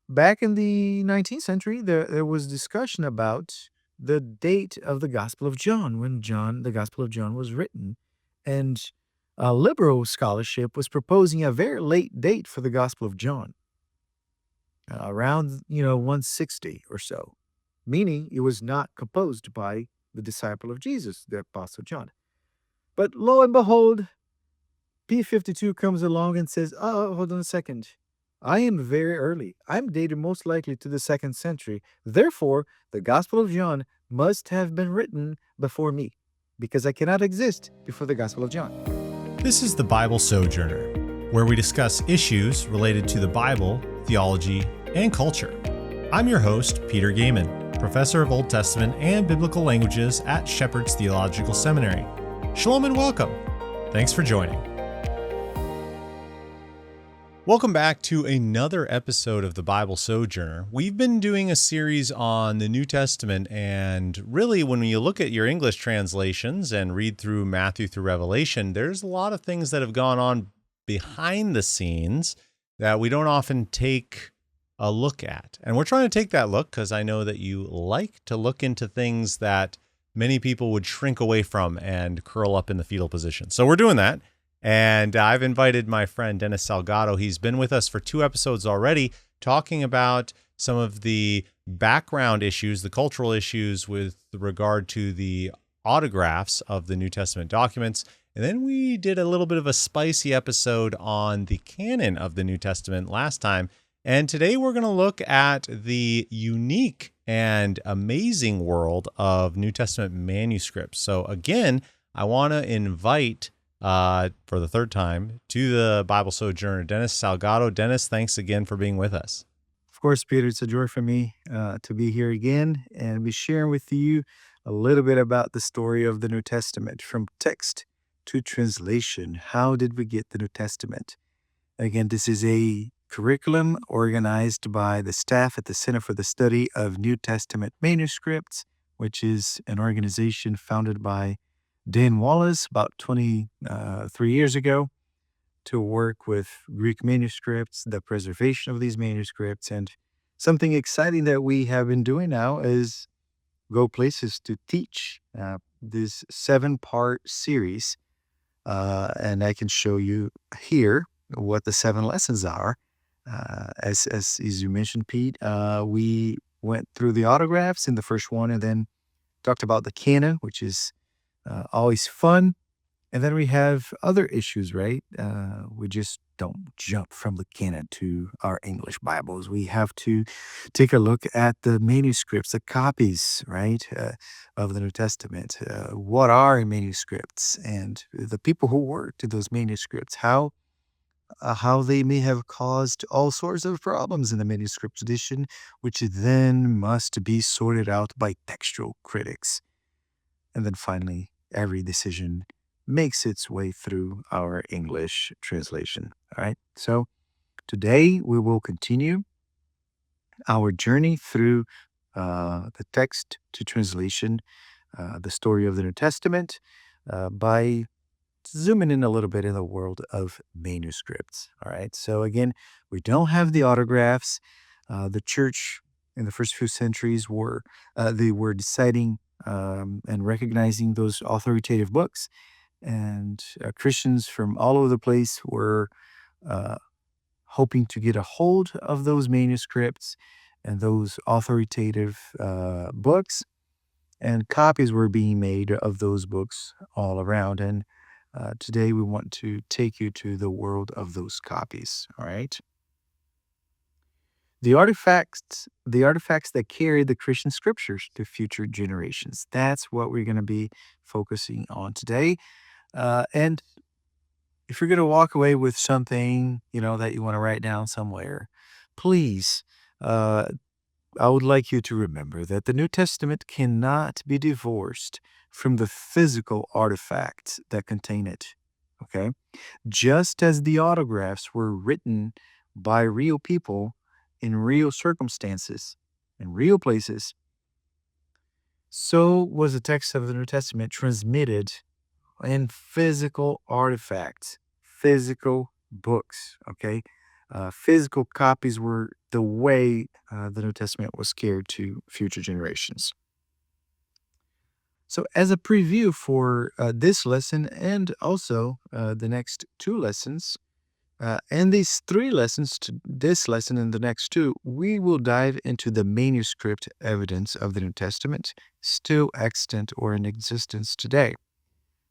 back in the 19th century, there was discussion about the date of the Gospel of John, when the Gospel of John was written. And liberal scholarship was proposing a very late date for the Gospel of John, around, 160 or so, meaning it was not composed by the disciple of Jesus, the Apostle John. But lo and behold, P52 comes along and says, "Oh, hold on a second. I am very early. I'm dated most likely to the 2nd century. Therefore, the Gospel of John must have been written before me, because I cannot exist before the Gospel of John." This is the Bible Sojourner, where we discuss issues related to the Bible, theology, and culture. I'm your host, Peter Gaiman, professor of Old Testament and Biblical Languages at Shepherd's Theological Seminary. Shalom and welcome. Thanks for joining. Welcome back to another episode of the Bible Sojourner. We've been doing a series on the New Testament, and really when you look at your English translations and read through Matthew through Revelation, there's a lot of things that have gone on behind the scenes that we don't often take a look at. And we're trying to take that look because I know that you like to look into things that many people would shrink away from and curl up in the fetal position. So we're doing that. And I've invited my friend Denis Salgado. He's been with us for 2 episodes already, talking about some of the background issues, the cultural issues with regard to the autographs of the New Testament documents. And then we did a little bit of a spicy episode on the canon of the New Testament last time. And today we're going to look at the unique and amazing world of New Testament manuscripts. So again, I want to invite for the 3rd time to the Bible Sojourner, Denis Salgado. Denis, thanks again for being with us. Of course, Peter, it's a joy for me to be here again and be sharing with you a little bit about the story of the New Testament, from text to translation. How did we get the New Testament? Again, this is a curriculum organized by the staff at the Center for the Study of New Testament Manuscripts, which is an organization founded by Dan Wallace about 23 years ago, to work with Greek manuscripts, the preservation of these manuscripts. And something exciting that we have been doing now is go places to teach this 7-part series. And I can show you here what the 7 lessons are. As you mentioned, Pete, we went through the autographs in the first one and then talked about the canon, which is always fun. And then we have other issues, right? We just don't jump from the canon to our English Bibles. We have to take a look at the manuscripts, the copies, right, of the New Testament. What are manuscripts, and the people who worked in those manuscripts, how they may have caused all sorts of problems in the manuscript tradition, which then must be sorted out by textual critics. And then finally, every decision makes its way through our English translation. All right. So today we will continue our journey through the text to translation, the story of the New Testament, by zooming in a little bit in the world of manuscripts. All right. So again, we don't have the autographs. The church in the first few centuries were deciding and recognizing those authoritative books. And Christians from all over the place were hoping to get a hold of those manuscripts and those authoritative books. And copies were being made of those books all around. And today we want to take you to the world of those copies. All right. The artifacts that carry the Christian scriptures to future generations. That's what we're going to be focusing on today. And if you're going to walk away with something, that you want to write down somewhere, please, I would like you to remember that the New Testament cannot be divorced from the physical artifacts that contain it. Okay? Just as the autographs were written by real people in real circumstances, in real places, so was the text of the New Testament transmitted in physical artifacts, physical books, okay? Physical copies were the way the New Testament was carried to future generations. So, as a preview for this lesson and also the next two lessons, and these three lessons, to this lesson and the next two, we will dive into the manuscript evidence of the New Testament still extant or in existence today.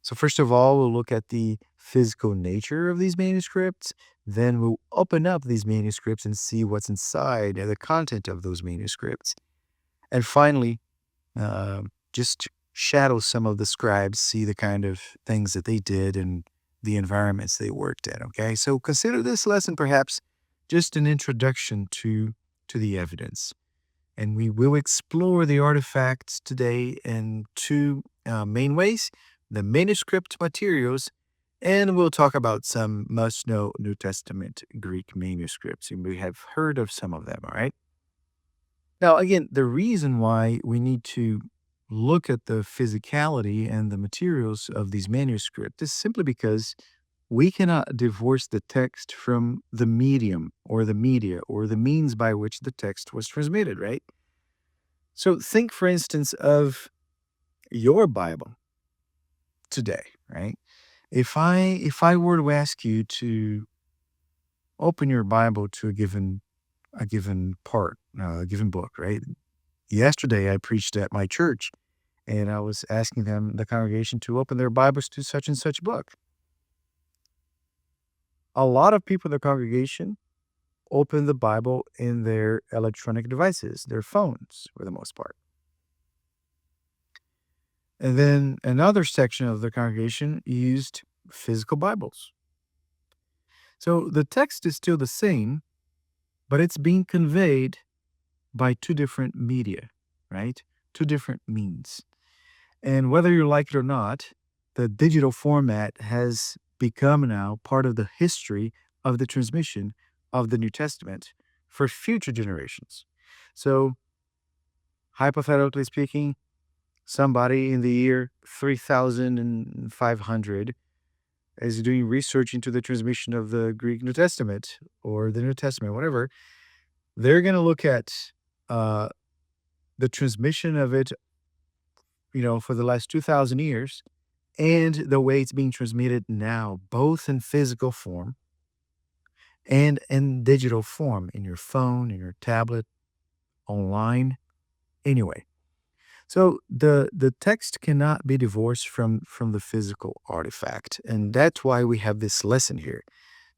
So, first of all, we'll look at the physical nature of these manuscripts. Then we'll open up these manuscripts and see what's inside and the content of those manuscripts. And finally, just shadow some of the scribes, see the kind of things that they did and the environments they worked in. Okay, so consider this lesson perhaps just an introduction to the evidence, and we will explore the artifacts today in two main ways: the manuscript materials, and we'll talk about some must-know New Testament Greek manuscripts. You may have heard of some of them. All right. Now, again, the reason why we need to look at the physicality and the materials of these manuscripts is simply because we cannot divorce the text from the medium or the media or the means by which the text was transmitted, right? So think, for instance, of your Bible today, right? If I were to ask you to open your Bible to a given part, a given book, right? Yesterday I preached at my church, and I was asking the congregation, to open their Bibles to such and such book. A lot of people in the congregation open the Bible in their electronic devices, their phones, for the most part. And then another section of the congregation used physical Bibles. So the text is still the same, but it's being conveyed by two different media, right? Two different means. And whether you like it or not, the digital format has become now part of the history of the transmission of the New Testament for future generations. So, hypothetically speaking, somebody in the year 3500 is doing research into the transmission of the Greek New Testament or the New Testament, whatever. They're going to look at uh, the transmission of it, for the last 2,000 years, and the way it's being transmitted now, both in physical form and in digital form, in your phone, in your tablet, online, anyway. So the text cannot be divorced from the physical artifact, and that's why we have this lesson here,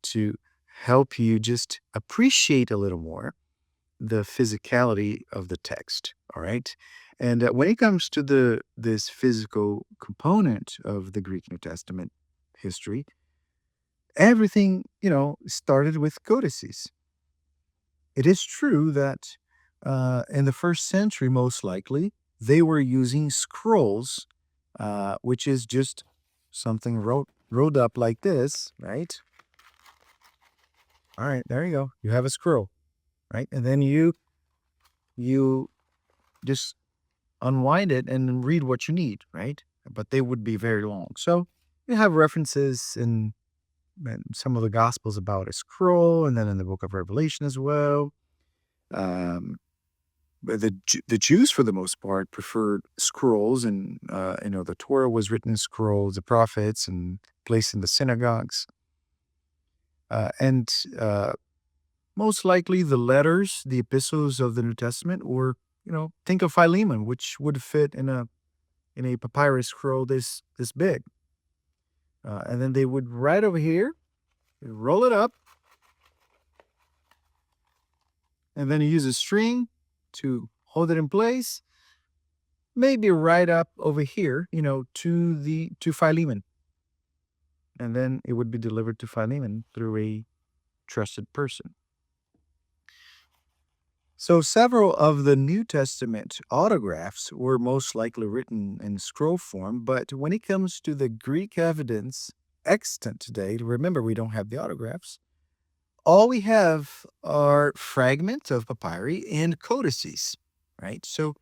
to help you just appreciate a little more the physicality of the text. All right. And when it comes to this physical component of the Greek New Testament history, everything, started with codices. It is true that in the first century, most likely, they were using scrolls, which is just something rolled up like this, right? All right, there you go. You have a scroll, right? And then you just unwind it and read what you need, right? But they would be very long. So you have references in some of the Gospels about a scroll, and then in the book of Revelation as well. But the Jews, for the most part, preferred scrolls, and the Torah was written in scrolls, the prophets, and placed in the synagogues. And most likely, the letters, the epistles of the New Testament were, think of Philemon, which would fit in a papyrus scroll this big. And then they would write over here, roll it up, and then you use a string to hold it in place. Maybe right up over here, to Philemon. And then it would be delivered to Philemon through a trusted person. So several of the New Testament autographs were most likely written in scroll form, but when it comes to the Greek evidence extant today, remember we don't have the autographs, all we have are fragments of papyri and codices, right? So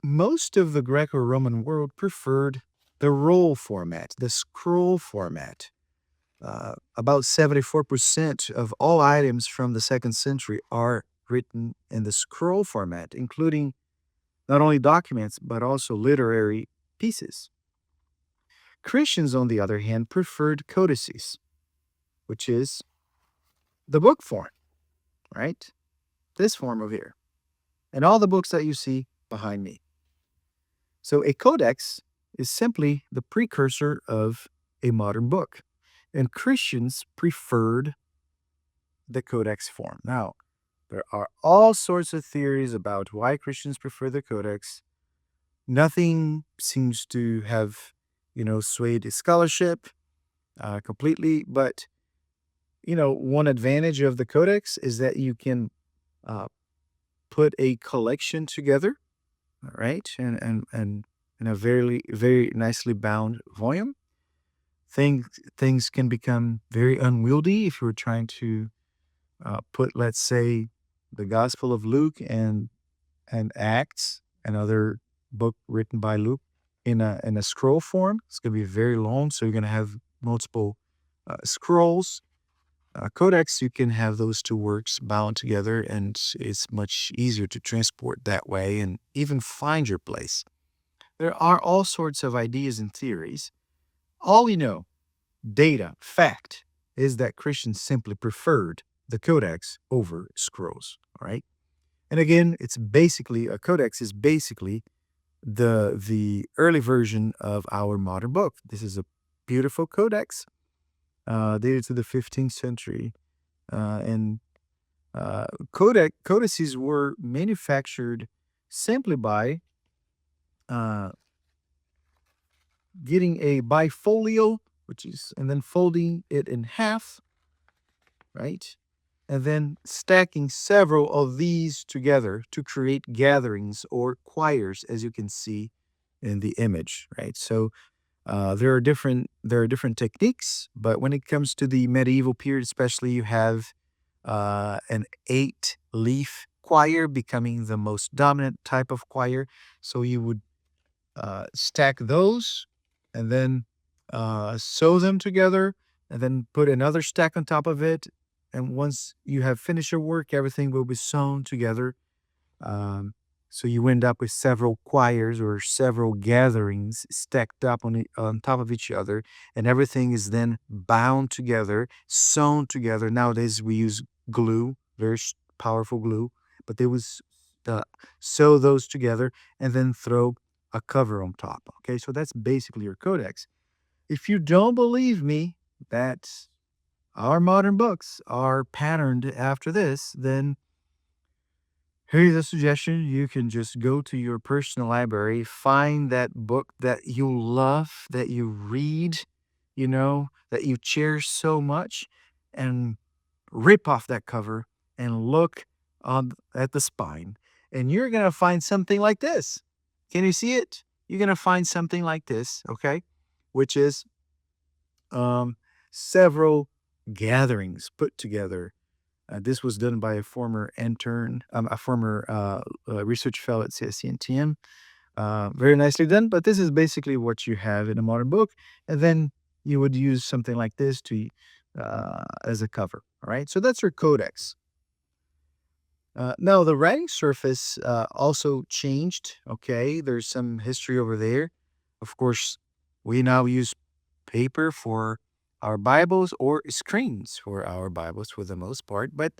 most of the Greco-Roman world preferred the roll format, the scroll format. About 74% of all items from the 2nd century are written in the scroll format, including not only documents, but also literary pieces. Christians, on the other hand, preferred codices, which is the book form, right? This form over here. And all the books that you see behind me. So a codex is simply the precursor of a modern book. And Christians preferred the codex form. Now, there are all sorts of theories about why Christians prefer the codex. Nothing seems to have, swayed scholarship completely. But, one advantage of the codex is that you can uh, put a collection together, right? And in a very, very nicely bound volume. Things can become very unwieldy if you're trying to put, let's say, the Gospel of Luke and Acts, another book written by Luke, in a scroll form. It's going to be very long, so you're going to have multiple scrolls. Codex, you can have those two works bound together, and it's much easier to transport that way and even find your place. There are all sorts of ideas and theories. All we know, data, fact, is that Christians simply preferred the codex over scrolls. All right. And again, it's basically a codex is basically the early version of our modern book. This is a beautiful codex dated to the 15th century, and codices were manufactured simply by getting a bifolio, and then folding it in half, right? And then stacking several of these together to create gatherings or choirs, as you can see in the image, right? So there are different techniques, but when it comes to the medieval period, especially, you have an 8-leaf choir becoming the most dominant type of choir. So you would stack those and then sew them together and then put another stack on top of it. And once you have finished your work, everything will be sewn together. Um, so you end up with several choirs or several gatherings stacked up on top of each other, and everything is then bound together, sewn together. Nowadays we use glue, very powerful glue, but they was sew those together and then throw a cover on top. Okay, so that's basically your codex. If you don't believe me that our modern books are patterned after this, then here's a suggestion. You can just go to your personal library, find that book that you love, that you read, that you cherish so much, and rip off that cover and look at the spine. And you're going to find something like this. Can you see it? You're going to find something like this, okay? Which is um, several gatherings put together. This was done by a former intern, a former research fellow at CSNTM. Very nicely done, but this is basically what you have in a modern book. And then you would use something like this as a cover. All right, so that's your codex. Now, the writing surface also changed. Okay, there's some history over there. Of course, we now use paper for our Bibles or screens for our Bibles for the most part, but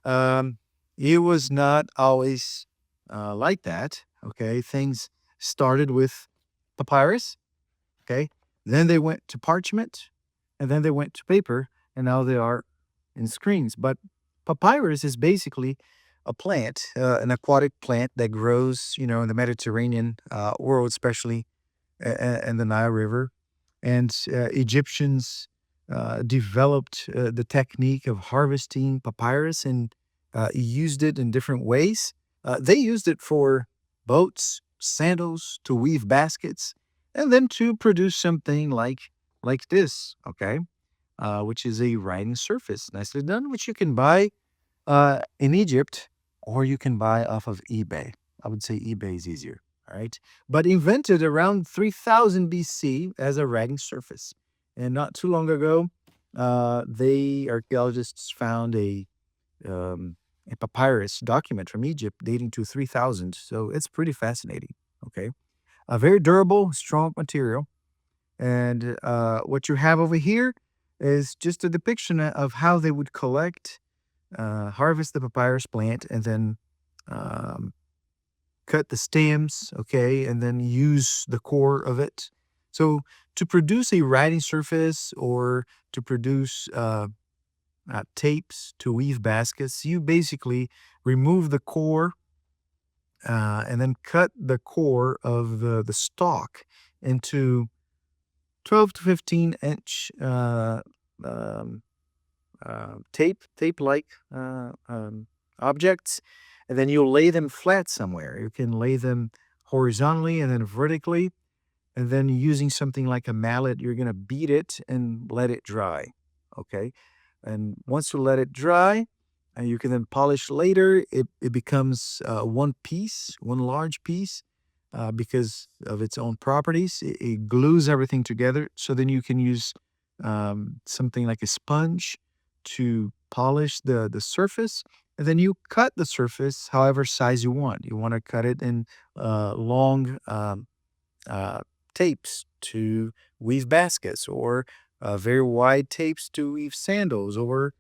um, it was not always like that. Okay, things started with papyrus. Okay, then they went to parchment, and then they went to paper, and now they are in screens. But papyrus is basically a plant, an aquatic plant that grows, in the Mediterranean world, especially in the Nile River. And Egyptians developed the technique of harvesting papyrus and used it in different ways. They used it for boats, sandals, to weave baskets, and then to produce something like this, okay, which is a writing surface, nicely done, which you can buy in Egypt or you can buy off of eBay. I would say eBay is easier. All right. But invented around 3000 BC as a writing surface. And not too long ago, Archaeologists found a papyrus document from Egypt dating to 3000. So it's pretty fascinating. Okay. A very durable, strong material. And what you have over here is just a depiction of how they would collect, harvest the papyrus plant, and then um, cut the stems, okay, and then use the core of it. So to produce a writing surface or to produce tapes to weave baskets, you basically remove the core and then cut the core of the stalk into 12 to 15-inch um, tape-like objects, and then you'll lay them flat somewhere. You can lay them horizontally and then vertically, and then using something like a mallet, you're gonna beat it and let it dry, okay? And once you let it dry, you can then polish later. It becomes one piece, one large piece, because of its own properties. It glues everything together. So then you can use something like a sponge to polish the surface. And then you cut the surface however size you want. You want to cut it in long uh, tapes to weave baskets, or very wide tapes to weave sandals, or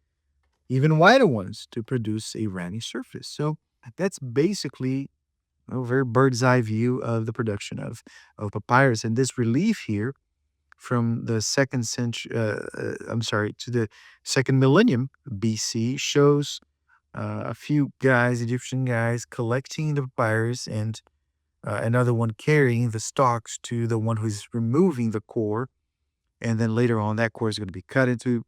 even wider ones to produce a runny surface. So that's basically a very bird's eye view of the production of papyrus. And this relief here from the second century, I'm sorry, to the second millennium BC shows a few guys, Egyptian guys, collecting the papyrus, and another one carrying the stalks to the one who's removing the core. And then later on, that core is going to be cut into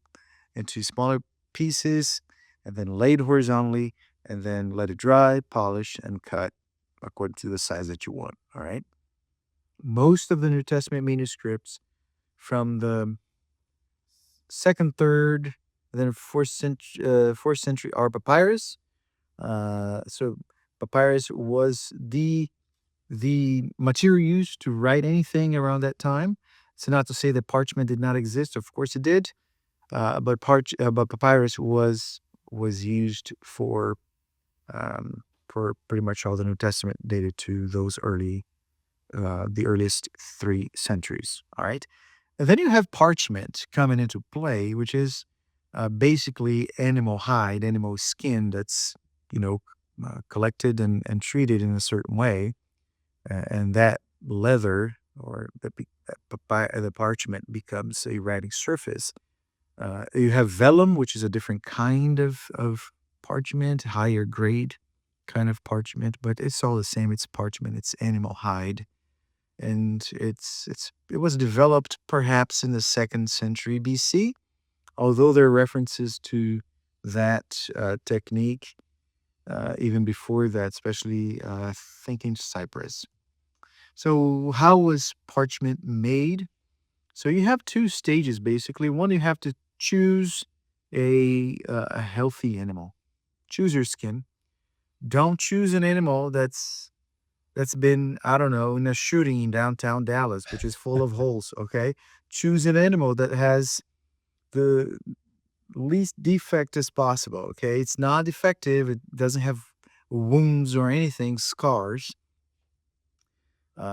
smaller pieces and then laid horizontally, and then let it dry, polish, and cut according to the size that you want. All right. Most of the New Testament manuscripts from the second, third, and then fourth century are papyrus. So papyrus was the material used to write anything around that time. So not to say that parchment did not exist. Of course it did. But papyrus was used for pretty much all the New Testament, dated to those the earliest 3 centuries. All right, and then you have parchment coming into play, which is basically animal hide, animal skin that's you know collected and treated in a certain way, and that leather or the parchment becomes a writing surface. You have vellum, which is a different kind of parchment, higher grade kind of parchment, but it's all the same. It's parchment. It's animal hide, and it was developed perhaps in the second century BC. Although there are references to that technique even before that, especially I think in Cyprus. So, how was parchment made? So you have two stages basically. One, you have to choose a healthy animal. Choose your skin. Don't choose an animal that's been, I don't know, in a shooting in downtown Dallas, which is full of holes. Okay, choose an animal that has the least defect as possible. Okay, it's not defective. It doesn't have wounds or anything, scars.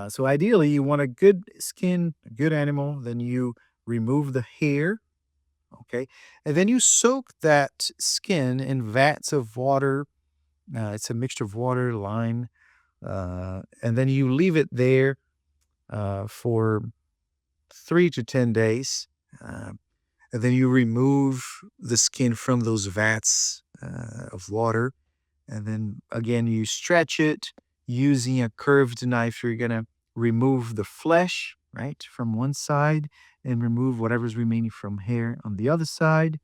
So ideally, you want a good skin, a good animal. Then you remove the hair, okay, and then you soak that skin in vats of water. It's a mixture of water, lime, and then you leave it there for 3 to 10 days, uh, and then you remove the skin from those vats of water, and then again you stretch it using a curved knife. You're gonna remove the flesh, right, from one side, and remove whatever's remaining from hair on the other side.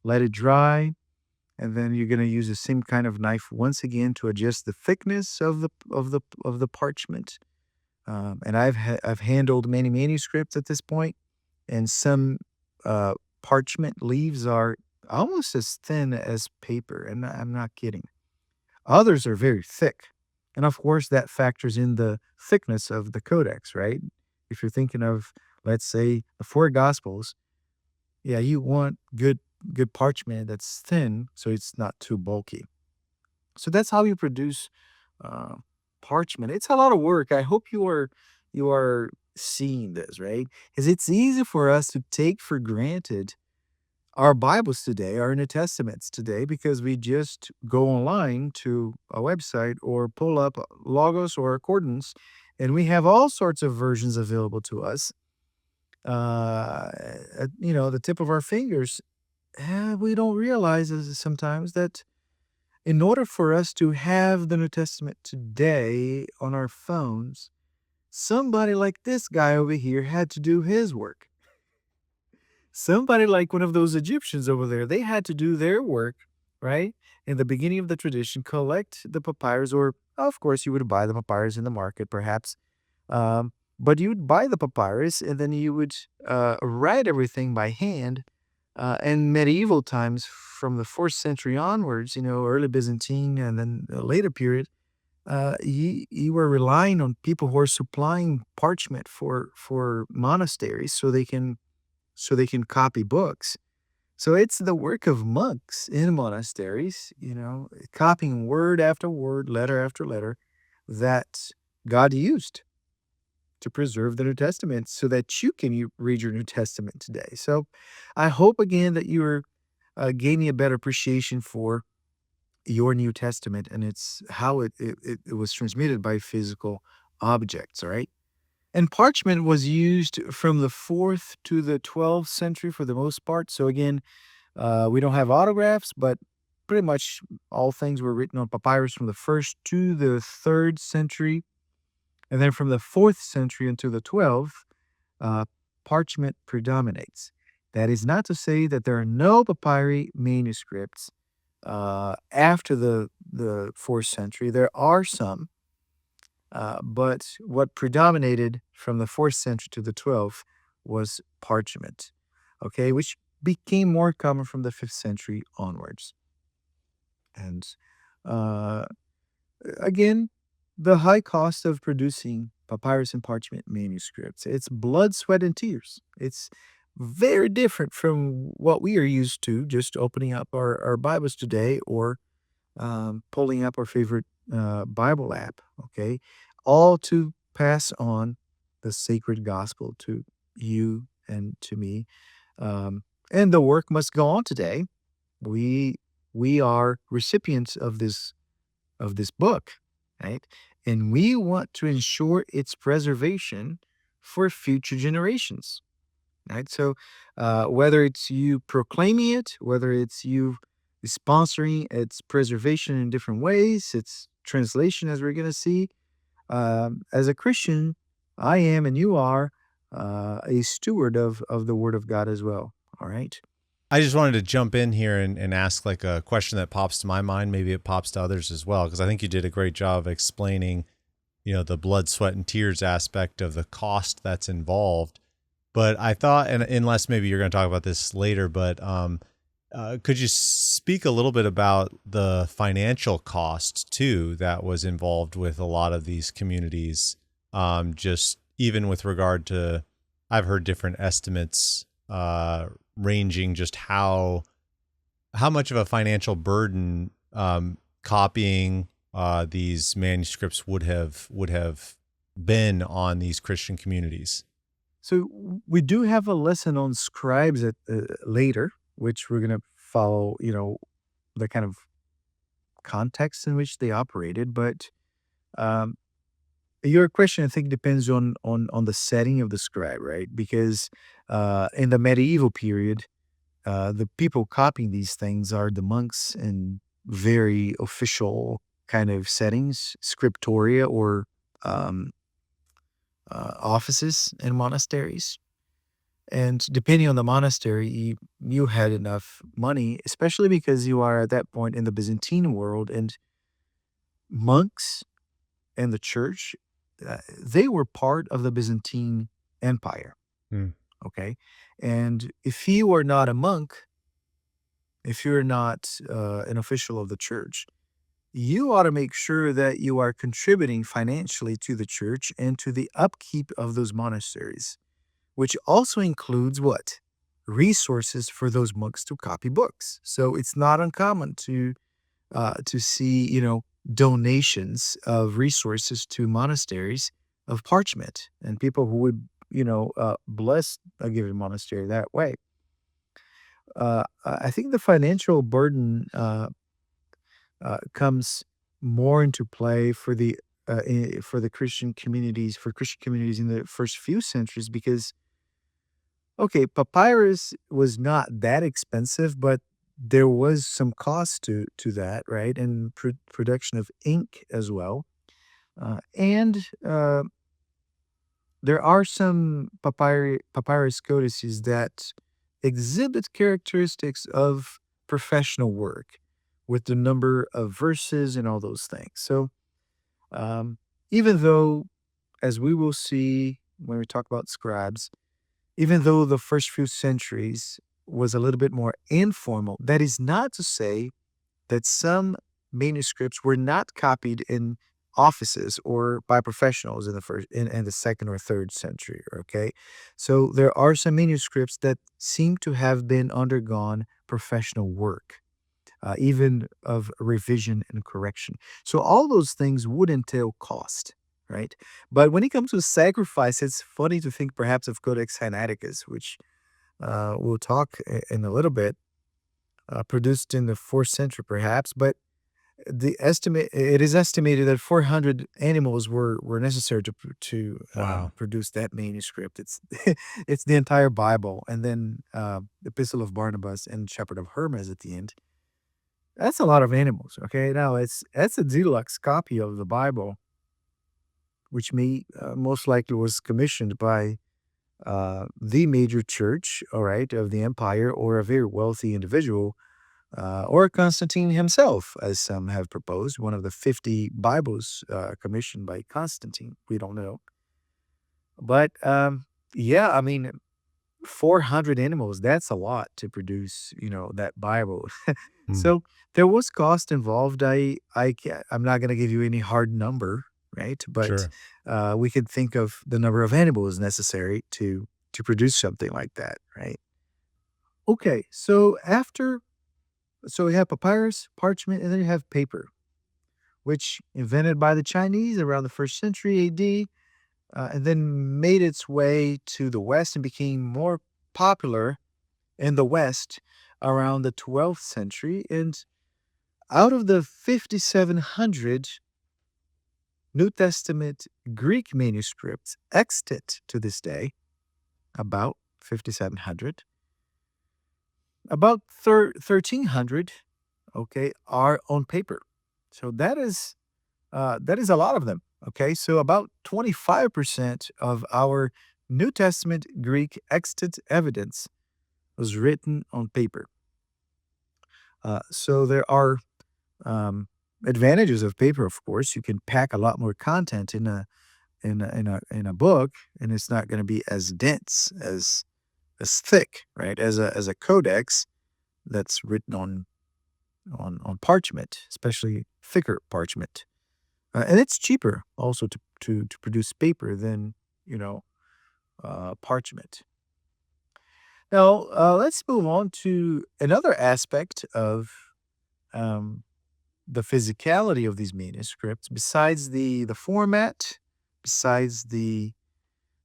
Let it dry, and then you're gonna use the same kind of knife once again to adjust the thickness of the parchment. And I've handled many manuscripts at this point, and some uh, parchment leaves are almost as thin as paper, and I'm not kidding. Others are very thick. And of course, that factors in the thickness of the codex, right? If you're thinking of, let's say, the four gospels, Yeah, you want good parchment that's thin, so it's not too bulky. So that's how you produce uh, parchment. It's a lot of work. I hope you are seeing this, right? Because it's easy for us to take for granted our Bibles today, our New Testaments today, because we just go online to a website or pull up Logos or Accordance, and we have all sorts of versions available to us. The tip of our fingers. We don't realize sometimes that in order for us to have the New Testament today on our phones, somebody like this guy over here had to do his work. Somebody like one of those Egyptians over there, they had to do their work, right? In the beginning of the tradition, collect the papyrus, or of course, you would buy the papyrus in the market, perhaps. But you would buy the papyrus and then you would write everything by hand. In medieval times, from the 4th century onwards, early Byzantine and then a later period, you were relying on people who are supplying parchment for monasteries so they can copy books. So it's the work of monks in monasteries, copying word after word, letter after letter, that God used to preserve the New Testament so that you can read your New Testament today. So I hope again that you're gaining a better appreciation for your New Testament and it's how it was transmitted by physical objects, all right? And parchment was used from the 4th to the 12th century for the most part. So again, we don't have autographs, but pretty much all things were written on papyrus from the 1st to the 3rd century. And then from the 4th century into the 12th, uh, parchment predominates. That is not to say that there are no papyri manuscripts after the 4th century. There are some, but what predominated from the 4th century to the 12th was parchment, okay, which became more common from the 5th century onwards. And uh, again, the high cost of producing papyrus and parchment manuscripts, it's blood, sweat, and tears. It's very different from what we are used to, just opening up our Bibles today or pulling up our favorite Bible app, okay? All to pass on the sacred gospel to you and to me. And the work must go on today. We we are recipients of this book, right? And we want to ensure its preservation for future generations, right? So, whether it's you proclaiming it, whether it's you sponsoring its preservation in different ways, its translation, as we're going to see, as a Christian, I am and you are a steward of the Word of God as well. All right. I just wanted to jump in here and ask like a question that pops to my mind. Maybe it pops to others as well, because I think you did a great job of explaining, the blood, sweat, and tears aspect of the cost that's involved. But I thought, and unless maybe you're going to talk about this later, but could you speak a little bit about the financial cost too that was involved with a lot of these communities? Just even with regard to, I've heard different estimates ranging just how much of a financial burden copying these manuscripts would have been on these Christian communities. So we do have a lesson on scribes later, which we're going to follow, the kind of context in which they operated. But um, your question, I think, depends on the setting of the scribe, right? Because in the medieval period, the people copying these things are the monks in very official kind of settings, scriptoria or um, offices in monasteries. And depending on the monastery, you had enough money, especially because you are at that point in the Byzantine world, and monks and the church, they were part of the Byzantine Empire. Hmm. Okay. And if you are not a monk, if you're not an official of the church, you ought to make sure that you are contributing financially to the church and to the upkeep of those monasteries, which also includes what? resources for those monks to copy books. So it's not uncommon to see, donations of resources to monasteries of parchment and people who would, bless a given monastery that way. I think the financial burden comes more into play for Christian communities in the first few centuries because okay, papyrus was not that expensive, but there was some cost to that, right? And production of ink as well. And there are some papyrus codices that exhibit characteristics of professional work with the number of verses and all those things. So, um, even though, as we will see when we talk about scribes, even though the first few centuries was a little bit more informal, that is not to say that some manuscripts were not copied in offices or by professionals in the second or third century. Okay, so there are some manuscripts that seem to have been undergone professional work, even of revision and correction. So all those things would entail cost, right? But when it comes to sacrifice, it's funny to think perhaps of Codex Sinaiticus, which we'll talk in a little bit, produced in the fourth century perhaps, but it is estimated that 400 animals were necessary to Wow. produce that manuscript. It's it's the entire Bible, and then Epistle of Barnabas and Shepherd of Hermas at the end. That's a lot of animals. Okay, now that's a deluxe copy of the Bible, which most likely was commissioned by the major church, all right, of the empire, or a very wealthy individual, or Constantine himself, as some have proposed, one of the 50 Bibles commissioned by Constantine. We don't know. But yeah, I mean, 400 animals, that's a lot to produce, that Bible. Mm, So there was cost involved. I'm not going to give you any hard number, right? But sure. we could think of the number of animals necessary to produce something like that, right? Okay, so we have papyrus, parchment, and then you have paper, which invented by the Chinese around the first century AD, and then made its way to the West and became more popular in the West around the 12th century. And out of the 5,700 New Testament Greek manuscripts extant to this day, about 5,700, about 1,300, okay, are on paper. So that is a lot of them. Okay, so about 25% of our New Testament Greek extant evidence was written on paper. So there are um, advantages of paper. Of course, you can pack a lot more content in a book, and it's not going to be as dense as thick, right? As a codex that's written on parchment, especially thicker parchment. And it's cheaper also to produce paper than, you know, parchment. Now, let's move on to another aspect of um, the physicality of these manuscripts. Besides the format, besides the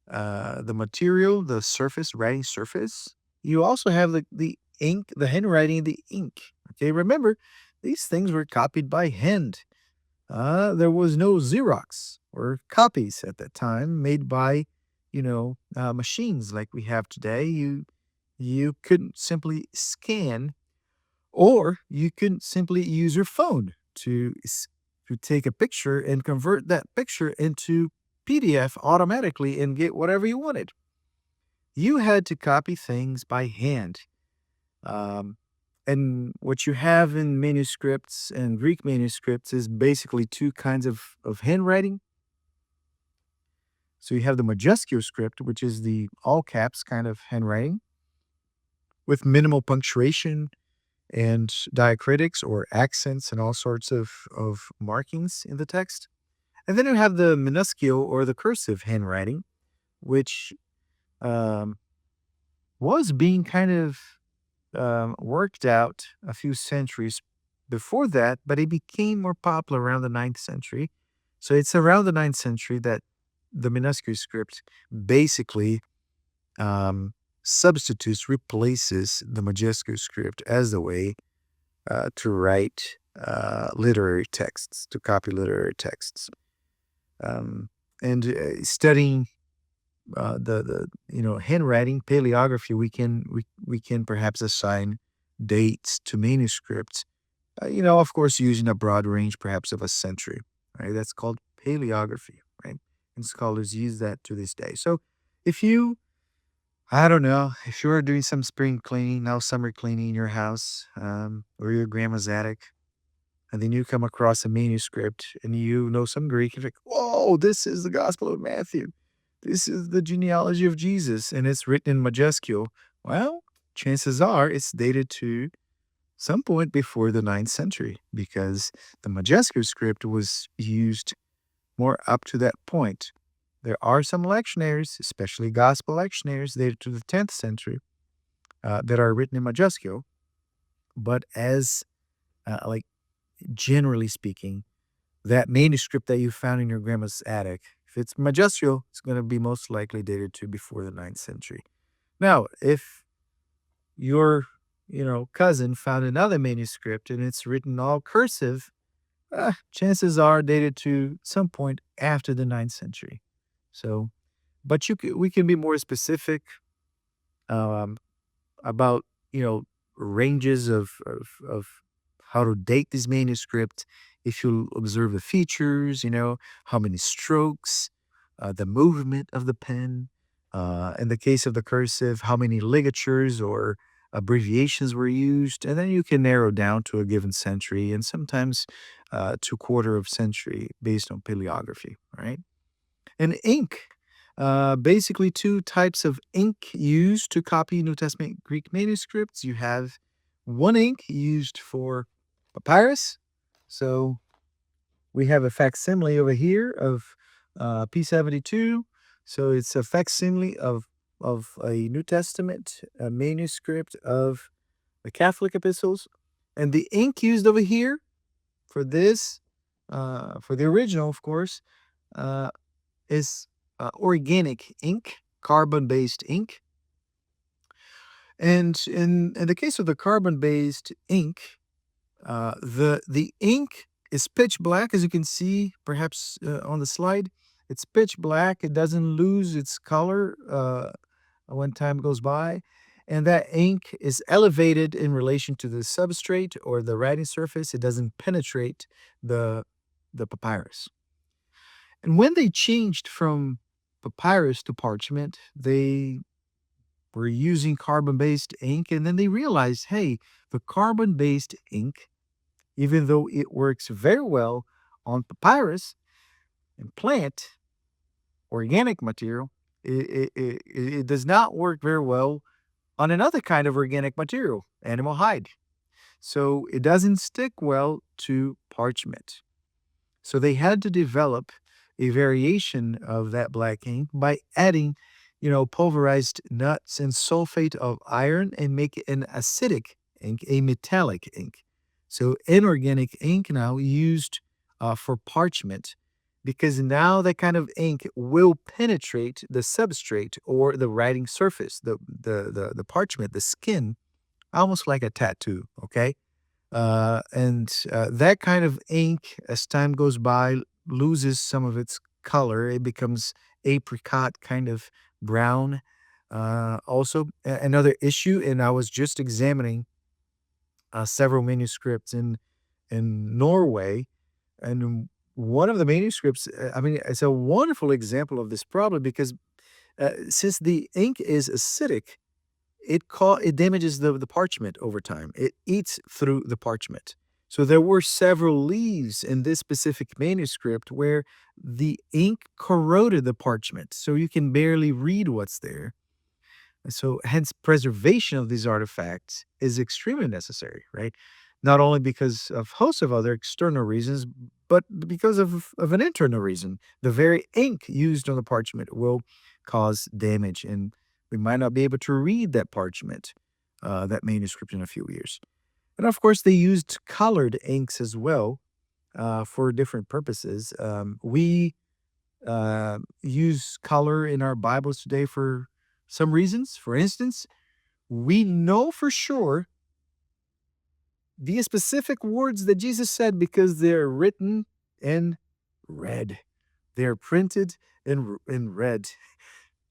material, the surface, writing surface, you also have the ink, the handwriting, the ink. Okay, remember, these things were copied by hand. There was no Xerox or copies at that time made by, machines like we have today. You couldn't simply scan, or you couldn't simply use your phone to take a picture and convert that picture into PDF automatically and get whatever you wanted. You had to copy things by hand. Um, and what you have in manuscripts and Greek manuscripts is basically two kinds of handwriting. So you have the majuscule script, which is the all caps kind of handwriting with minimal punctuation and diacritics or accents and all sorts of markings in the text. And then you have the minuscule or the cursive handwriting, which um, was being kind of worked out a few centuries before that, but it became more popular around the ninth century. So it's around the ninth century that the minuscule script basically um, substitutes, replaces the majuscule script as the way to write literary texts, to copy literary texts. Um, and studying the handwriting paleography, we can perhaps assign dates to manuscripts. Of course, using a broad range, perhaps of a century. Right, that's called paleography. Right, and scholars use that to this day. So, if you, I don't know, if you're doing some spring cleaning, now summer cleaning in your house, or your grandma's attic, and then you come across a manuscript and you know some Greek, you're like, whoa, this is the Gospel of Matthew. This is the genealogy of Jesus, and it's written in majuscule. Well, chances are it's dated to some point before the ninth century because the majuscule script was used more up to that point. There are some lectionaries, especially gospel lectionaries, dated to the 10th century that are written in majuscule, but as like generally speaking, that manuscript that you found in your grandma's attic, if it's majuscule, it's going to be most likely dated to before the ninth century. Now, if your cousin found another manuscript and it's written all cursive, chances are dated to some point after the ninth century. So, but we can be more specific um, about ranges of how to date this manuscript. If you observe the features, how many strokes, the movement of the pen. In the case of the cursive, how many ligatures or abbreviations were used, and then you can narrow down to a given century and sometimes to quarter of century based on paleography. Right. And ink. Basically, two types of ink used to copy New Testament Greek manuscripts. You have one ink used for papyrus. So we have a facsimile over here of P72. So it's a facsimile of a New Testament manuscript of the Catholic epistles. And the ink used over here for this, for the original, of course, uh, is organic ink, carbon-based ink. And in the case of the carbon-based ink, the ink is pitch black, as you can see, perhaps on the slide. It's pitch black. It doesn't lose its color when time goes by. And that ink is elevated in relation to the substrate or the writing surface. It doesn't penetrate the papyrus. And when they changed from papyrus to parchment, they were using carbon-based ink, and then they realized, hey, the carbon-based ink, even though it works very well on papyrus and plant, organic material, it does not work very well on another kind of organic material, animal hide. So it doesn't stick well to parchment. So they had to develop a variation of that black ink by adding, pulverized nuts and sulfate of iron and make it an acidic ink, a metallic ink. So inorganic ink now used for parchment because now that kind of ink will penetrate the substrate or the writing surface, the parchment, the skin, almost like a tattoo, okay? And that kind of ink, as time goes by, loses some of its color. It becomes apricot kind of brown. Also, another issue, and I was just examining several manuscripts in Norway, and one of the manuscripts, I mean, it's a wonderful example of this problem because since the ink is acidic, it damages the parchment over time. It eats through the parchment. So there were several leaves in this specific manuscript where the ink corroded the parchment, so you can barely read what's there. So hence preservation of these artifacts is extremely necessary, right? Not only because of hosts of other external reasons, but because of an internal reason. The very ink used on the parchment will cause damage and We might not be able to read that parchment, that manuscript in a few years. And of course, they used colored inks as well for different purposes. We use color in our Bibles today for some reasons. For instance, we know for sure the specific words that Jesus said because they're written in red. They're printed in red.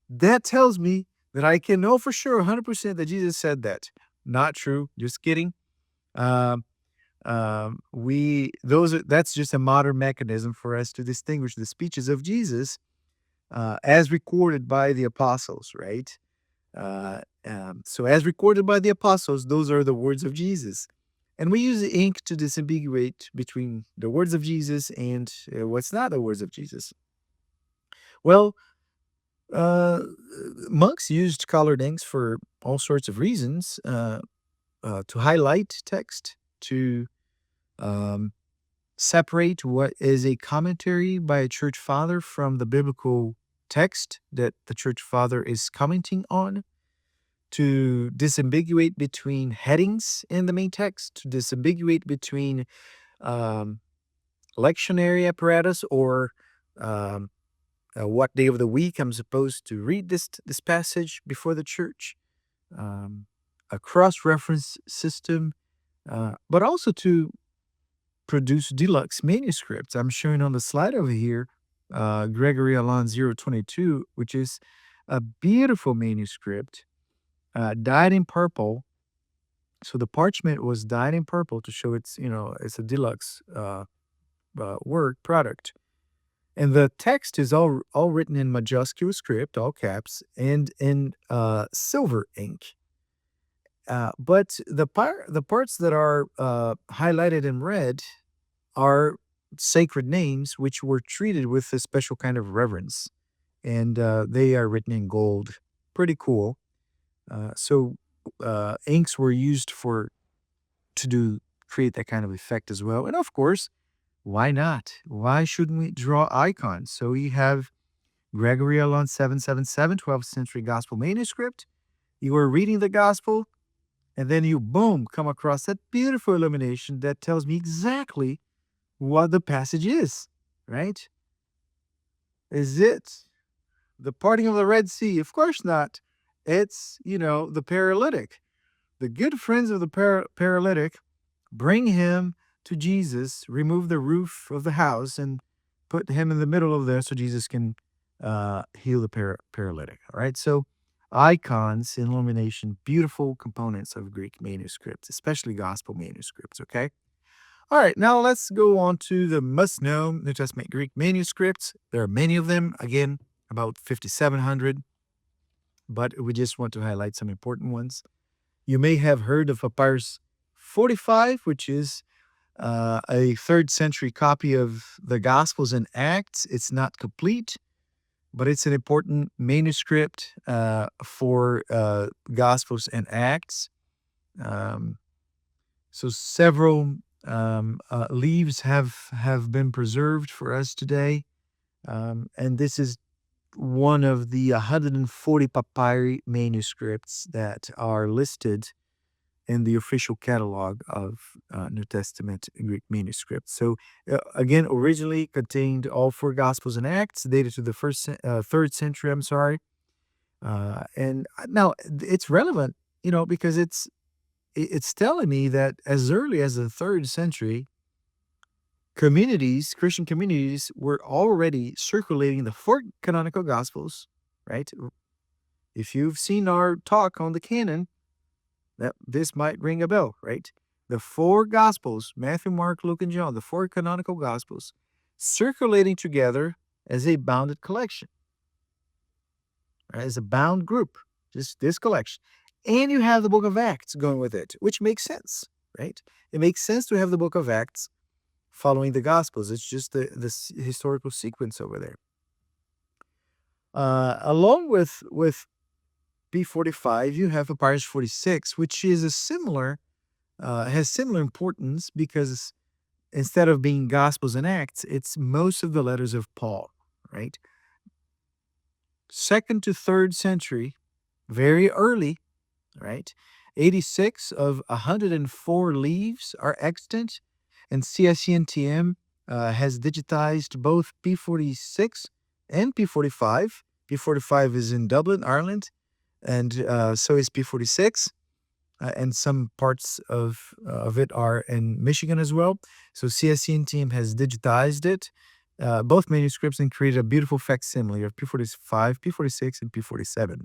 That tells me that I can know for sure 100% that Jesus said that. Not true. Just kidding. Um, that's just a modern mechanism for us to distinguish the speeches of Jesus as recorded by the apostles, right? So as recorded by the apostles, those are the words of Jesus. And we use the ink to disambiguate between the words of Jesus and what's not the words of Jesus. Well, uh, monks used colored inks for all sorts of reasons, to highlight text, to um, separate what is a commentary by a church father from the biblical text that the church father is commenting on, to disambiguate between headings in the main text, to disambiguate between um, lectionary apparatus or um, what day of the week I'm supposed to read this passage before the church, um, a cross-reference system, but also to produce deluxe manuscripts. I'm showing on the slide over here, Gregory Alon 022, which is a beautiful manuscript, dyed in purple. So the parchment was dyed in purple to show it's a deluxe work product. And the text is all written in majuscule script, all caps, and in silver ink. But the parts that are highlighted in red are sacred names which were treated with a special kind of reverence, and they are written in gold. Pretty cool. So inks were used to create that kind of effect as well. And of course, why not? Why shouldn't we draw icons? So we have Gregory Alon 777, 12th century gospel manuscript. You are reading the gospel, and then you, boom, come across that beautiful illumination that tells me exactly what the passage is, right? Is it the parting of the Red Sea? Of course not. It's, the paralytic. The good friends of the paralytic bring him to Jesus, remove the roof of the house, and put him in the middle of there so Jesus can heal the paralytic. All right. So icons, illumination, beautiful components of Greek manuscripts, especially gospel manuscripts. Okay. All right. Now let's go on to the must-know New Testament Greek manuscripts. There are many of them. Again, about 5,700. But we just want to highlight some important ones. You may have heard of Papyrus 45, which is a 3rd century copy of the Gospels and Acts. It's not complete, but it's an important manuscript for Gospels and Acts. So several leaves have been preserved for us today, and this is one of the 140 papyri manuscripts that are listed in the official catalog of New Testament Greek manuscripts. So again, originally contained all 4 Gospels and Acts, dated to the 3rd century. I'm sorry, and now it's relevant, because it's telling me that as early as the 3rd century, Christian communities, were already circulating the 4 canonical Gospels, right? If you've seen our talk on the canon, this might ring a bell, right? The 4 Gospels, Matthew, Mark, Luke, and John, the 4 canonical Gospels, circulating together as a bounded collection, right? As a bound group, just this collection. And you have the book of Acts going with it, which makes sense, right? It makes sense to have the book of Acts following the Gospels. It's just this historical sequence over there. Along with B45, you have Papyrus 46, which is has similar importance because instead of being Gospels and Acts, it's most of the letters of Paul, right? 2nd to 3rd century, very early, right? 86 of 104 leaves are extant, and CSNTM has digitized both P46 and P45. P45 is in Dublin, Ireland, and so is P46. And some parts of it are in Michigan as well. So CSNTM has digitized it, both manuscripts, and created a beautiful facsimile of P45, P46, and P47,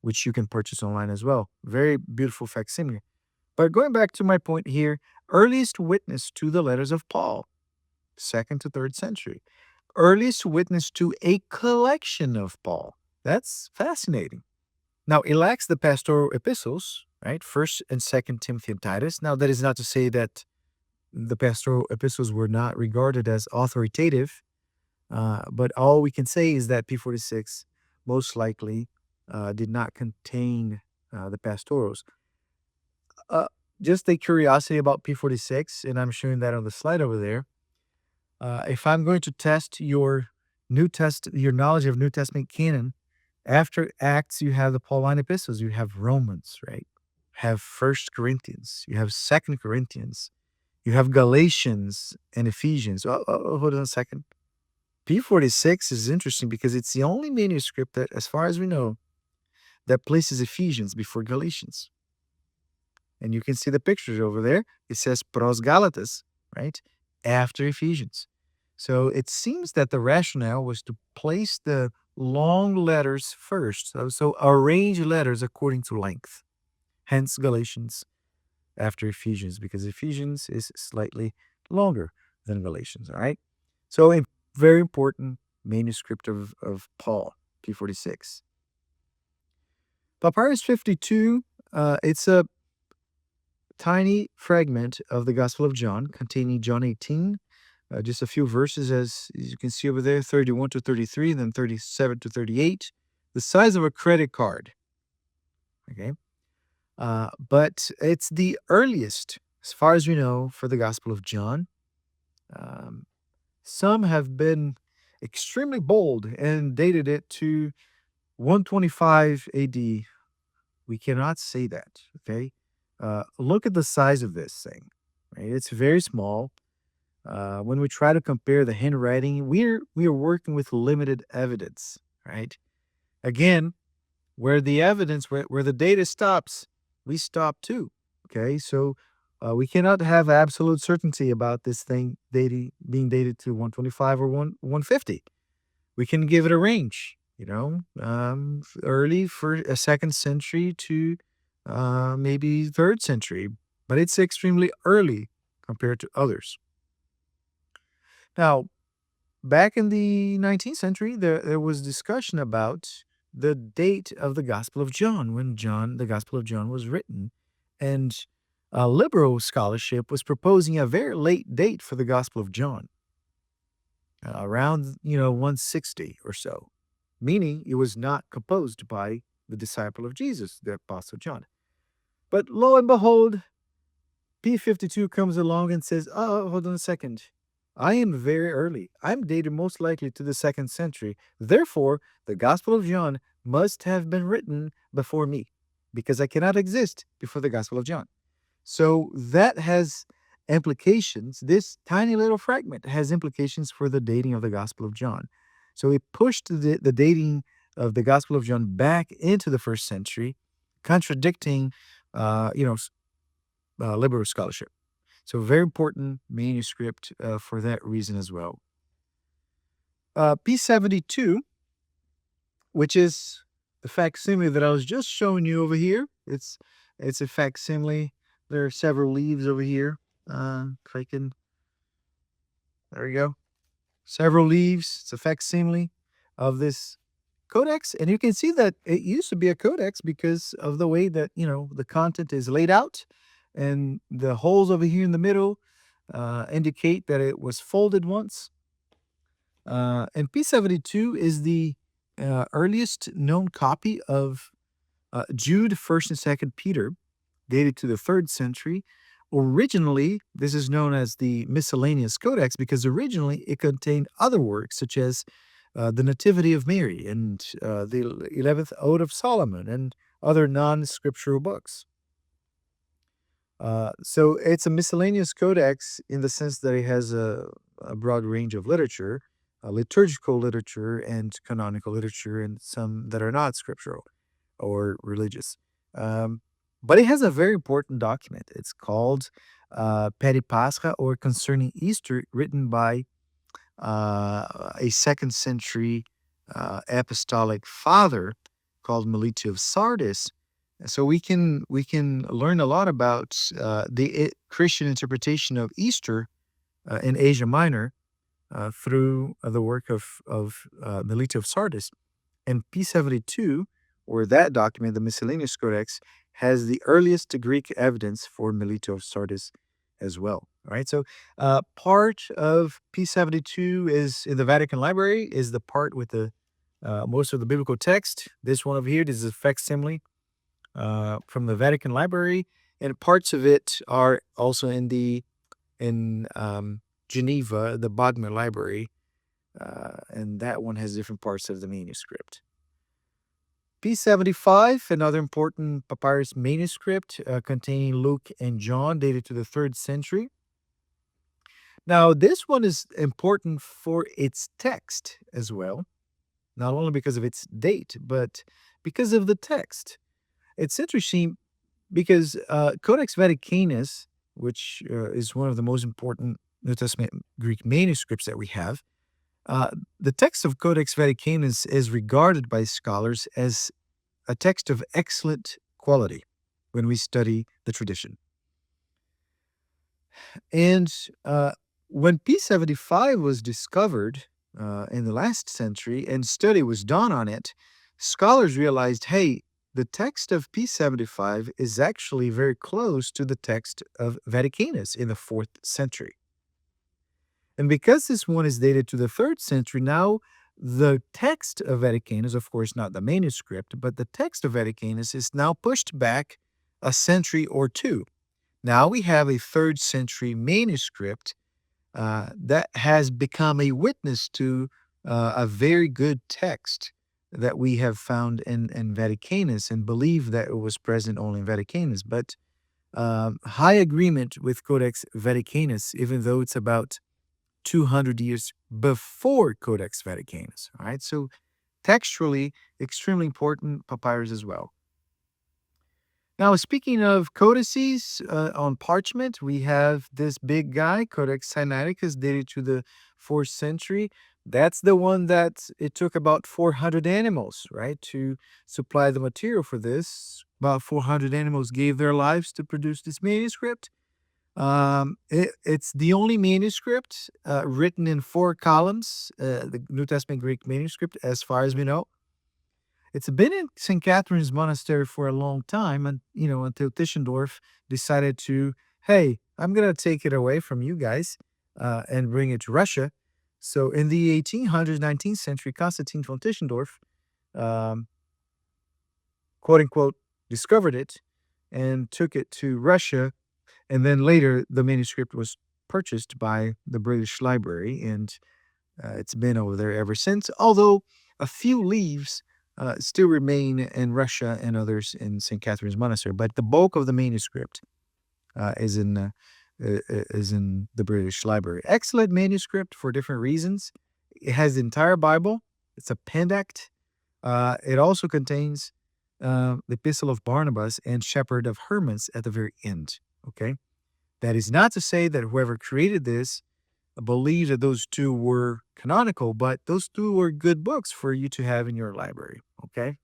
which you can purchase online as well. Very beautiful facsimile. But going back to my point here, earliest witness to the letters of Paul, 2nd to 3rd century. Earliest witness to a collection of Paul. That's fascinating. Now, it lacks the pastoral epistles, right? 1st and 2nd Timothy and Titus. Now, that is not to say that the pastoral epistles were not regarded as authoritative, but all we can say is that P46 most likely did not contain the pastorals. Uh, just a curiosity about P46, and I'm showing that on the slide over there. If I'm going to test your your knowledge of New Testament canon, after Acts, you have the Pauline epistles. You have Romans, right? Have First Corinthians. You have Second Corinthians. You have Galatians and Ephesians. Hold on a second. P46 is interesting because it's the only manuscript that, as far as we know, that places Ephesians before Galatians. And you can see the pictures over there. It says Pros Galatas, right? After Ephesians. So it seems that the rationale was to place the long letters first. So arrange letters according to length. Hence Galatians after Ephesians, because Ephesians is slightly longer than Galatians, all right? So a very important manuscript of Paul, P46. Papyrus 52, it's a tiny fragment of the Gospel of John containing John 18, just a few verses, as you can see over there, 31 to 33, then 37 to 38, the size of a credit card, okay? But it's the earliest, as far as we know, for the Gospel of John. Some have been extremely bold and dated it to 125 AD. We cannot say that, okay? Look at the size of this thing, right? It's very small. When we try to compare the handwriting, we are working with limited evidence, right? Again, where the evidence, where the data stops, we stop too. Okay, so we cannot have absolute certainty about this thing being dated to 125 or 150. We can give it a range, early for a 2nd century to maybe 3rd century, but it's extremely early compared to others. Now, back in the 19th century, there was discussion about the date of the Gospel of John, when the Gospel of John was written. And liberal scholarship was proposing a very late date for the Gospel of John, around, 160 or so, meaning it was not composed by the disciple of Jesus, the Apostle John. But lo and behold, P52 comes along and says, oh, hold on a second. I am very early. I'm dated most likely to the 2nd century. Therefore, the Gospel of John must have been written before me, because I cannot exist before the Gospel of John. So that has implications. This tiny little fragment has implications for the dating of the Gospel of John. So it pushed the dating of the Gospel of John back into the 1st century, contradicting, liberal scholarship. So very important manuscript for that reason as well. P72, which is the facsimile that I was just showing you over here. It's a facsimile. There are several leaves over here. If I can, there we go. Several leaves. It's a facsimile of this codex, and you can see that it used to be a codex because of the way that the content is laid out, and the holes over here in the middle indicate that it was folded once. And P72 is the earliest known copy of Jude, 1st and 2nd Peter, dated to the 3rd century. Originally, this is known as the Miscellaneous Codex because originally it contained other works such as the Nativity of Mary, and the 11th Ode of Solomon, and other non-scriptural books. So it's a miscellaneous codex in the sense that it has a broad range of literature, liturgical literature and canonical literature, and some that are not scriptural or religious. Um, but it has a very important document. It's called Peri Pascha, or Concerning Easter, written by a second century apostolic father called Melito of Sardis. So we can learn a lot about the Christian interpretation of Easter in Asia Minor through the work of Melito of Sardis. And P72, or that document, the Miscellaneous Codex, has the earliest Greek evidence for Melito of Sardis as well. All right, so part of P72 is in the Vatican Library, is the part with the most of the biblical text. This one over here, this is a facsimile from the Vatican Library, and parts of it are also in Geneva, the Bodmer Library, and that one has different parts of the manuscript. P75, another important papyrus manuscript containing Luke and John, dated to the 3rd century. Now, this one is important for its text as well, not only because of its date, but because of the text. It's interesting because Codex Vaticanus, which is one of the most important New Testament Greek manuscripts that we have, the text of Codex Vaticanus is regarded by scholars as a text of excellent quality when we study the tradition. And when P75 was discovered in the last century and study was done on it, scholars realized, hey, the text of P75 is actually very close to the text of Vaticanus in the 4th century. And because this one is dated to the 3rd century, now the text of Vaticanus, of course not the manuscript, but the text of Vaticanus is now pushed back a century or two. Now we have a 3rd century manuscript that has become a witness to a very good text that we have found in Vaticanus, and believe that it was present only in Vaticanus. But high agreement with Codex Vaticanus, even though it's about 200 years before Codex Vaticanus. All right, so textually, extremely important papyrus as well. Now, speaking of codices on parchment, we have this big guy, Codex Sinaiticus, dated to the 4th century. That's the one that it took about 400 animals, right, to supply the material for this. About 400 animals gave their lives to produce this manuscript. It's the only manuscript written in 4 columns, the New Testament Greek manuscript, as far as we know. It's been in St. Catherine's Monastery for a long time, and until Tischendorf decided to, hey, I'm gonna take it away from you guys and bring it to Russia. So in the 1800s, 19th century, Constantine von Tischendorf, quote unquote, discovered it and took it to Russia. And then later, the manuscript was purchased by the British Library, and it's been over there ever since, although a few leaves still remain in Russia and others in St. Catherine's Monastery. But the bulk of the manuscript is in the British Library. Excellent manuscript for different reasons. It has the entire Bible. It's a pendact. It also contains the Epistle of Barnabas and Shepherd of Hermas at the very end. Okay, that is not to say that whoever created this believed that those two were canonical, but those two were good books for you to have in your library. Okay.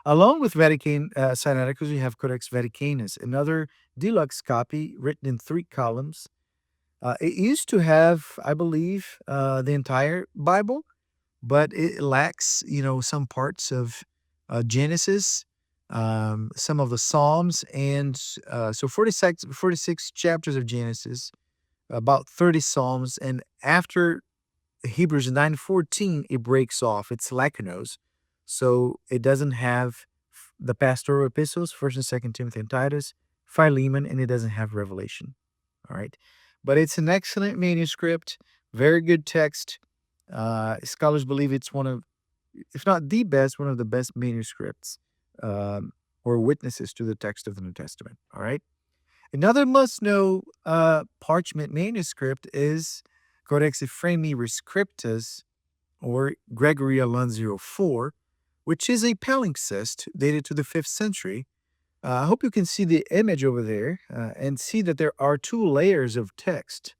Along with Vatican Sinaiticus, we have Codex Vaticanus, another deluxe copy written in 3 columns. It used to have, I believe, the entire Bible, but it lacks, some parts of Genesis, some of the Psalms, and so 46 chapters of Genesis, about 30 Psalms, and after Hebrews 9:14, it breaks off. It's Lacanos, so it doesn't have the pastoral epistles, 1st and 2nd Timothy and Titus, Philemon, and it doesn't have Revelation. All right, but it's an excellent manuscript, very good text. Scholars believe it's one of, if not the best, one of the best manuscripts um, or witnesses to the text of the New Testament. All right. Another must know parchment manuscript is Codex Ephraemi Rescriptus, or Gregory 1104, which is a palimpsest dated to the 5th century. I hope you can see the image over there and see that there are two layers of text.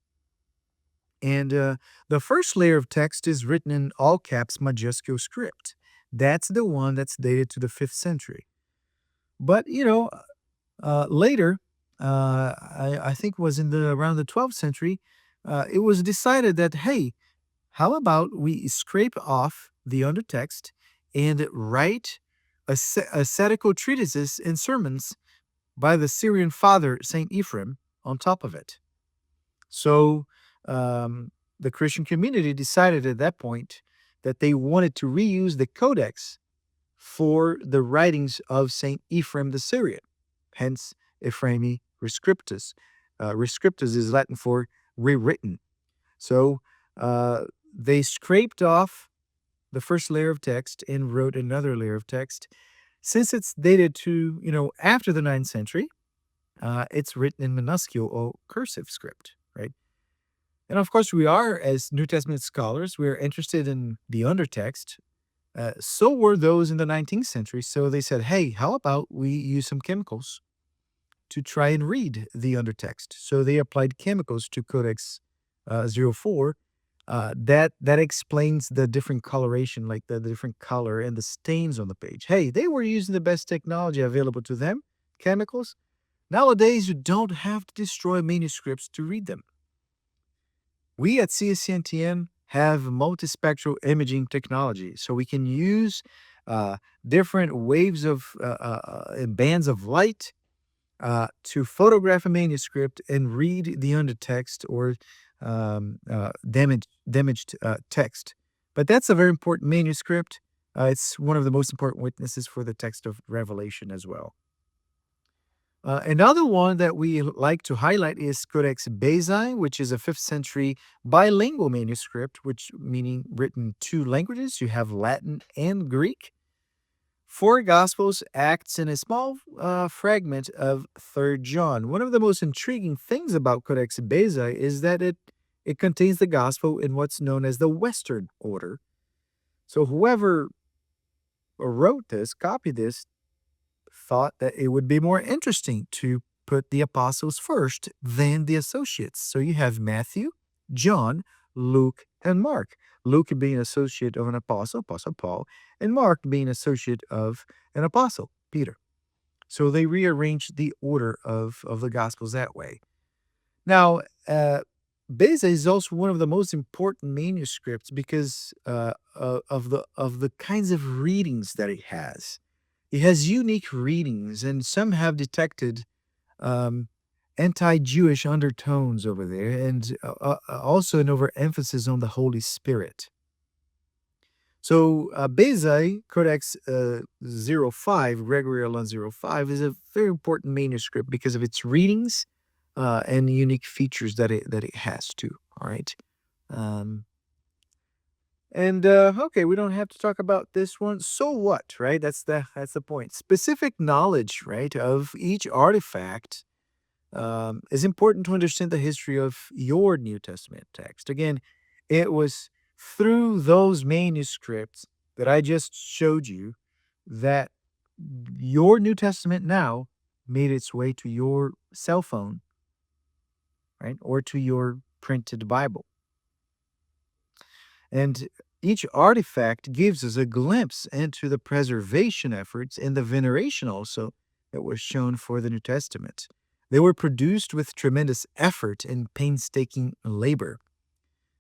And the first layer of text is written in all caps majuscule script. That's the one that's dated to the 5th century. But, later, I think it was in the around the 12th century, it was decided that, hey, how about we scrape off the undertext and write ascetical treatises and sermons by the Syrian father, Saint Ephraim, on top of it. So the Christian community decided at that point that they wanted to reuse the codex for the writings of Saint Ephraim the Syrian, hence Ephraemi Rescriptus. Rescriptus is Latin for rewritten. So they scraped off the first layer of text and wrote another layer of text. Since it's dated to, after the 9th century, it's written in minuscule or cursive script, right? And of course, we are, as New Testament scholars, we are interested in the undertext. So were those in the 19th century. So they said, hey, how about we use some chemicals to try and read the undertext? So they applied chemicals to Codex 04. That explains the different coloration, like the different color and the stains on the page. Hey, they were using the best technology available to them, chemicals. Nowadays, you don't have to destroy manuscripts to read them. We at CSNTM have multispectral imaging technology, so we can use different waves of and bands of light to photograph a manuscript and read the undertext or damaged text. But that's a very important manuscript. It's one of the most important witnesses for the text of Revelation as well. Another one that we like to highlight is Codex Bezae, which is a 5th century bilingual manuscript, which meaning written 2 languages. You have Latin and Greek. 4 Gospels, Acts, and a small fragment of 3rd John. One of the most intriguing things about Codex Bezae is that it contains the Gospel in what's known as the Western order. So whoever wrote this, copied this, thought that it would be more interesting to put the apostles first than the associates. So you have Matthew, John, Luke, and Mark. Luke being associate of an apostle, Apostle Paul, and Mark being associate of an apostle, Peter. So they rearranged the order of the Gospels that way. Now, Beza is also one of the most important manuscripts because of the kinds of readings that it has. It has unique readings, and some have detected anti-Jewish undertones over there, and also an overemphasis on the Holy Spirit. So Bezae, Codex 05, Gregory 1105, is a very important manuscript because of its readings and unique features that it has too. All right. Okay, we don't have to talk about this one. So what, right? That's the point. Specific knowledge, right, of each artifact is important to understand the history of your New Testament text. Again, it was through those manuscripts that I just showed you that your New Testament now made its way to your cell phone, right, or to your printed Bible. And each artifact gives us a glimpse into the preservation efforts and the veneration also that was shown for the New Testament. They were produced with tremendous effort and painstaking labor.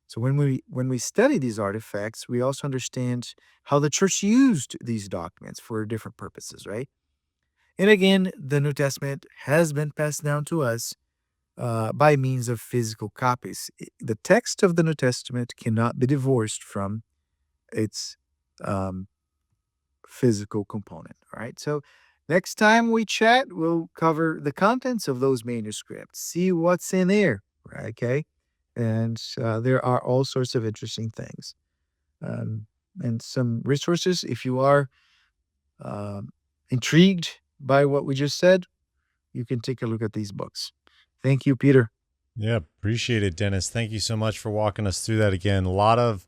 So when we study these artifacts, we also understand how the church used these documents for different purposes, right? And again, the New Testament has been passed down to us by means of physical copies. The text of the New Testament cannot be divorced from its physical component. All right. So next time we chat, we'll cover the contents of those manuscripts, see what's in there. Right, okay. And there are all sorts of interesting things. and some resources. If you are intrigued by what we just said, you can take a look at these books. Thank you, Peter. Yeah, appreciate it, Dennis. Thank you so much for walking us through that again. A lot of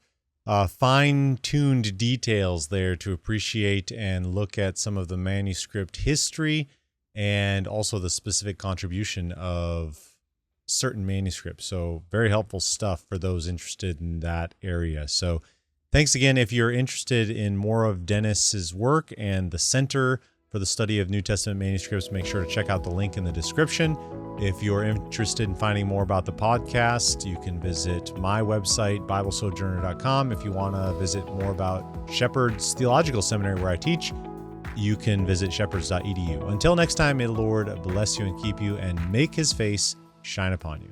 fine-tuned details there to appreciate and look at some of the manuscript history and also the specific contribution of certain manuscripts. So very helpful stuff for those interested in that area. So thanks again. If you're interested in more of Dennis's work and the Center for the Study of New Testament Manuscripts, make sure to check out the link in the description. If you're interested in finding more about the podcast, you can visit my website, BibleSojourner.com. If you want to visit more about Shepherd's Theological Seminary, where I teach, you can visit shepherds.edu. Until next time, may the Lord bless you and keep you and make his face shine upon you.